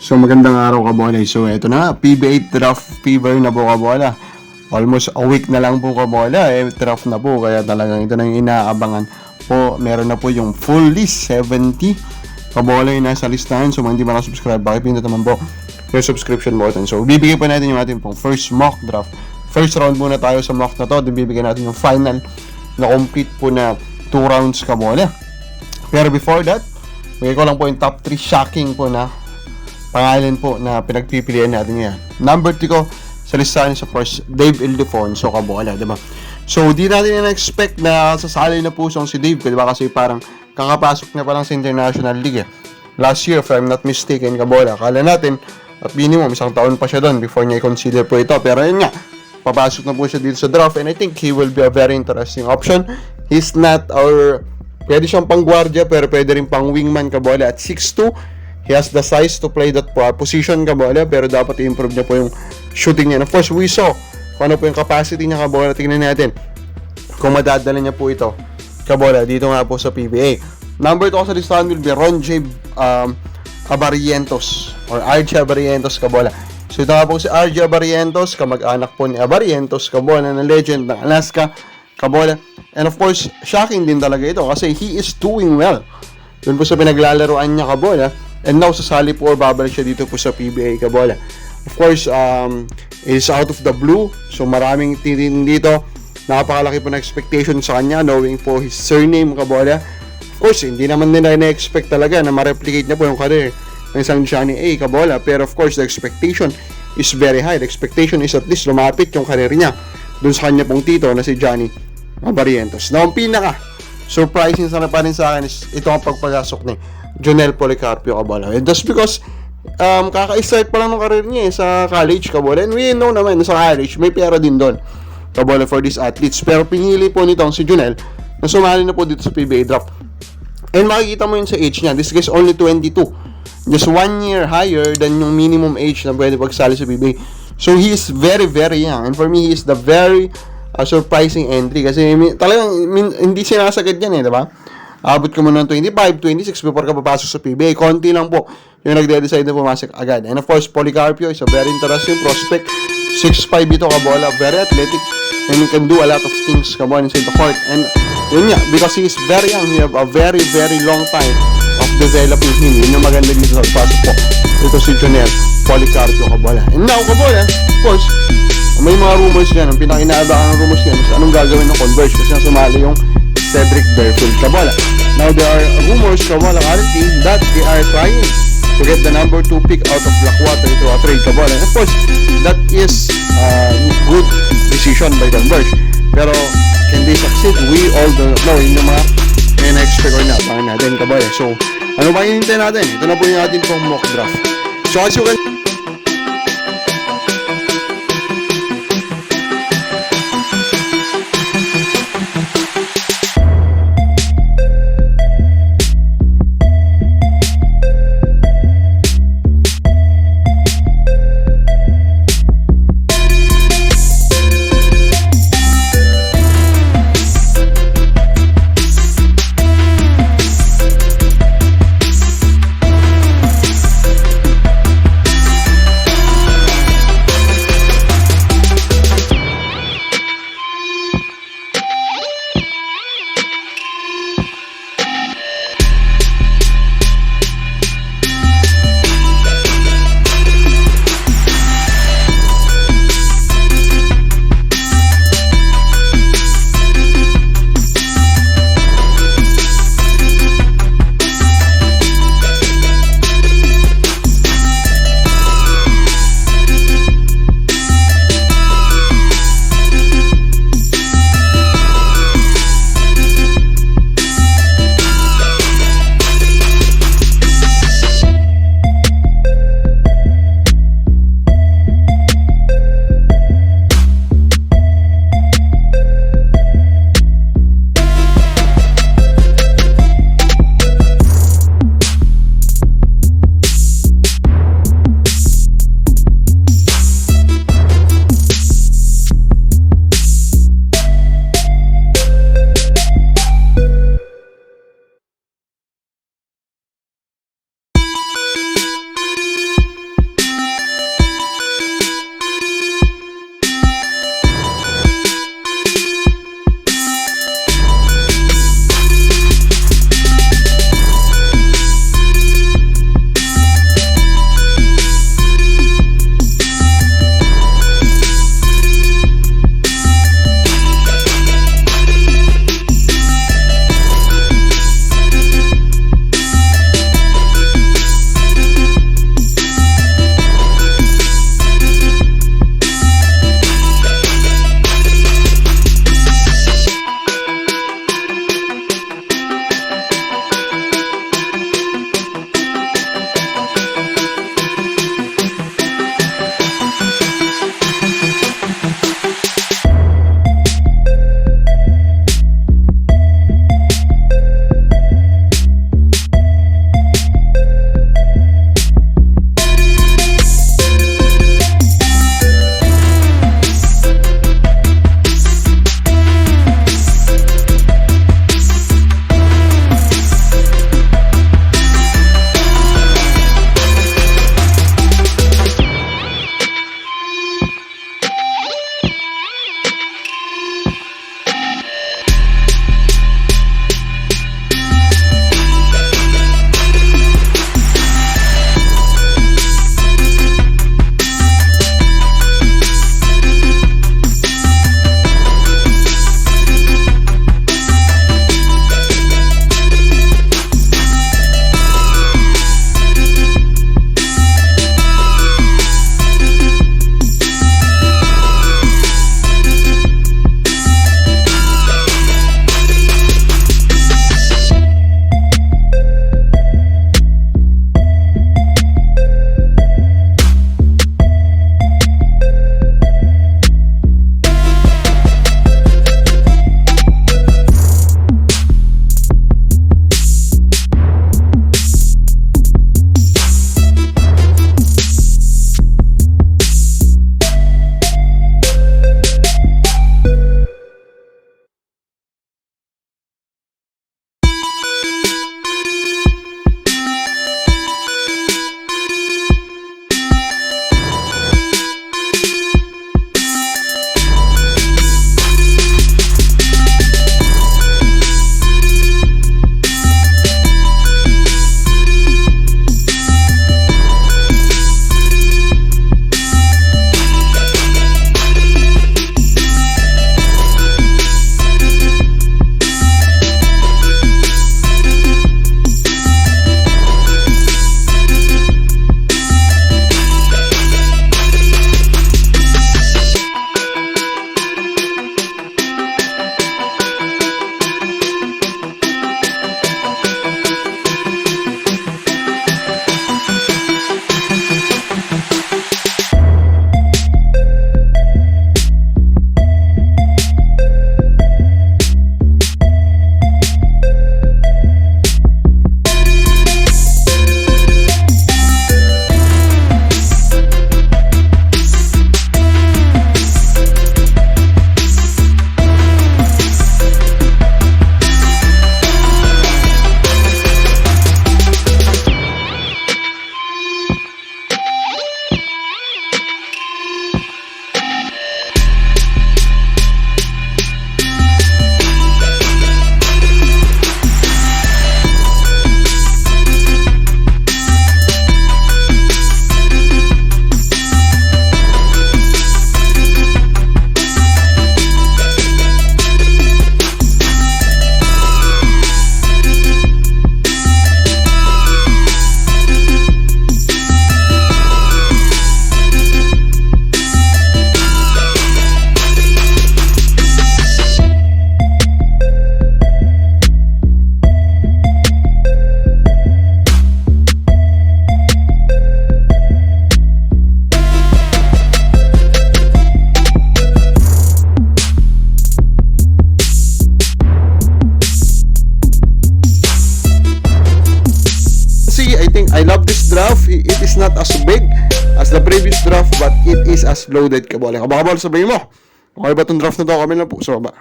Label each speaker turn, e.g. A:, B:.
A: So magandang araw kabola. So eto na, PBA draft fever na po kabola. Almost a week na lang po kabola, draft na po. Kaya talagang ito na yung inaabangan po. Meron na po yung full list, 70 kabola yung nasa listahan. So hindi ba na-subscribe, pakipindot naman po yung subscription button. So bibigay pa natin yung ating pong first mock draft. First round muna tayo sa mock na to. Then bibigyan natin yung final na complete po na 2 rounds kabola. Pero before that, bigay ko lang po yung top 3 shocking po na pangalan po na pinagpipilian natin ngayon. Number 3 ko sa listahan sa first, Dave Ildefonso kabola, diba? So, di natin na-expect na sasali na po si Dave, diba? Kasi parang kakapasok na pa lang sa International League. Last year, if I'm not mistaken, kabola, akala natin at minimum, 1 taon pa siya doon before niya i-consider po ito. Pero yun nga, papasok na po siya dito sa draft and I think he will be a very interesting option. He's not our, pwede siyang pang-guardia pero pwede rin pang-wingman kabola at 6'2". He has the size to play that position kabola, pero dapat i-improve niya po yung shooting niya. And of course, we saw kung ano po yung capacity niya kabola. Tingnan natin kung madadala niya po ito kabola dito nga po sa PBA. Number 2 sa listahan will be Ron J. Abarientos or RJ Abarientos kabola. So ito nga po si RJ Abarientos, kamag-anak po ni Abarientos kabola na legend ng Alaska kabola. And of course, shocking din talaga ito kasi he is doing well doon po sa pinaglalaroan niya kabola. And now, sasali po or babalik siya dito po sa PBA kabola. Of course, is out of the blue. So, maraming titin dito. Napakalaki po na expectation sa kanya, knowing po his surname kabola. Of course, hindi naman nila na-expect talaga na ma-replicate niya po yung career ng isang Johnny A kabola. Pero of course, the expectation is very high. The expectation is at least lumapit yung career niya dun sa kanya pong tito na si Johnny Abarientos. Now, ang pinaka surprising sana pa rin sa akin is ito ang pagpasok ni Jonel Policarpio kabola. And just because kaka-start pa lang ng career niya sa college kabola. And we know naman sa college may pera din doon kabola for these athletes. Pero pinili po nitong si Jonel na sumali na po dito sa PBA draft. And makikita mo yun sa age niya. This guy is only 22. Just 1 year higher than yung minimum age na pwede pagsali sa PBA. So he is very very young. And for me, he is the very surprising entry. Kasi talagang hindi sinasagad yan diba? Abot ka muna ng 25, 26 before ka papasok sa PBA. Konti lang po yung nagde-decide na pumasok agad. And of course, Policarpio is a very interesting prospect. 6'5" ito kabola, very athletic, and he can do a lot of things kabola inside the court. And yun nga, because he is very young, we have a very very long time of developing him. Yun yung maganda dito sa pasok po. Ito si Jonel Policarpio kabola. And now kabola, of course, may mga rumors dyan. Ang pinaka-inaabangan ng rumors dyan is anong gagawin ng Converge kasi sumali yung Cedric Barefoot kabola. Now there are rumors kabola currently that they are trying to get the number 2 pick out of Blackwater to a trade kabola. And of course, that is a good decision by Converge. Pero can they succeed? We all don't know. Yun yung mga in-expect or naabangan natin kabola. So ano ba hinihintay natin? Ito na po yung ating pong mock draft. So as you can I love this draft. It is not as big as the previous draft, but it is as loaded, Kabole. Kabakabol, sabihin mo. Okay ba itong draft na to? Kami lang po sa baba.